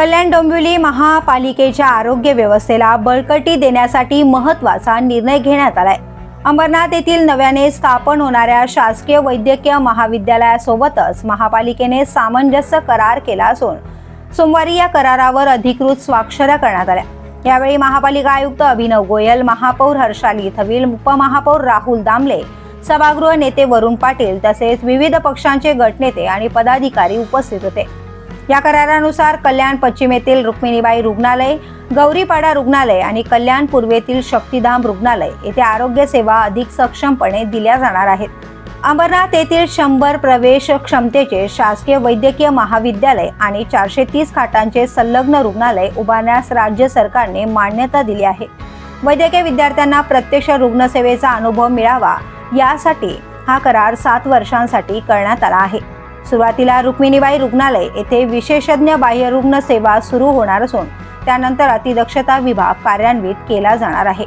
कल्याण डोंबिवली महापालिकेच्या आरोग्य व्यवस्थेला बळकटी देण्यासाठी महत्त्वाचा निर्णय घेण्यात आलाय। अंबरनाथ येथील नव्याने स्थापन होणाऱ्या शासकीय वैद्यकीय महाविद्यालयासोबतच महापालिकेने सामंजस्य करार केला असून सोमवारी या करारावर अधिकृत स्वाक्षऱ्या करण्यात आल्या। यावेळी महापालिका आयुक्त अभिनव गोयल, महापौर हर्षाली थविल, उपमहापौर राहुल दामले, सभागृह नेते वरुण पाटील तसेच विविध पक्षांचे गटनेते आणि पदाधिकारी उपस्थित होते। या करारानुसार कल्याण पश्चिम येथील रुक्मिणीबाई रुग्णालय, गौरीपाडा रुग्णालय आणि कल्याण पूर्वेतील शक्तिधाम रुग्णालय येथे आरोग्य सेवा अधिक सक्षमपणे दिल्या जाणार आहेत। अंबरनाथ येथील 100 प्रवेश क्षमतेचे शासकीय वैद्यकीय महाविद्यालय आणि 430 खाटांचे संलग्न रुग्णालय उभारण्यास राज्य सरकारने मान्यता दिली आहे। वैद्यकीय विद्यार्थ्यांना प्रत्यक्ष रुग्णसेवेचा अनुभव मिळावा यासाठी हा करार 7 वर्षांसाठी करण्यात आला आहे। सुरुवातीला रुक्मिणीबाई रुग्णालय येथे विशेषज्ञ बाह्यरुग्ण सेवा सुरू होणार असून त्यानंतर अतिदक्षता विभाग कार्यान्वित केला जाणार आहे।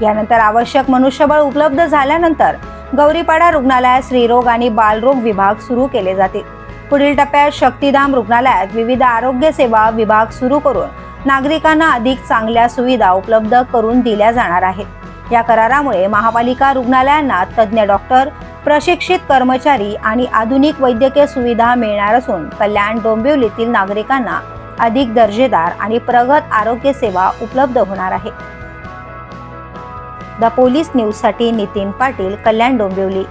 यानंतर आवश्यक मनुष्यबळ उपलब्ध झाल्यानंतर गौरीपाडा रुग्णालयात स्त्रीरोग आणि बालरोग विभाग सुरू केले जातील। पुढील टप्प्यात शक्तिधाम रुग्णालयात विविध आरोग्य सेवा विभाग सुरू करून नागरिकांना अधिक चांगल्या सुविधा उपलब्ध करून दिल्या जाणार आहेत। या करारामुळे महापालिका रुग्णालयांना तज्ञ डॉक्टर, प्रशिक्षित कर्मचारी आणि आधुनिक वैद्यकीय सुविधा मिळणार असून कल्याण डोंबिवलीतील नागरिकांना अधिक दर्जेदार आणि प्रगत आरोग्य सेवा उपलब्ध होणार आहे। द पोलीस न्यूज साठी नितीन पाटील, कल्याण डोंबिवली।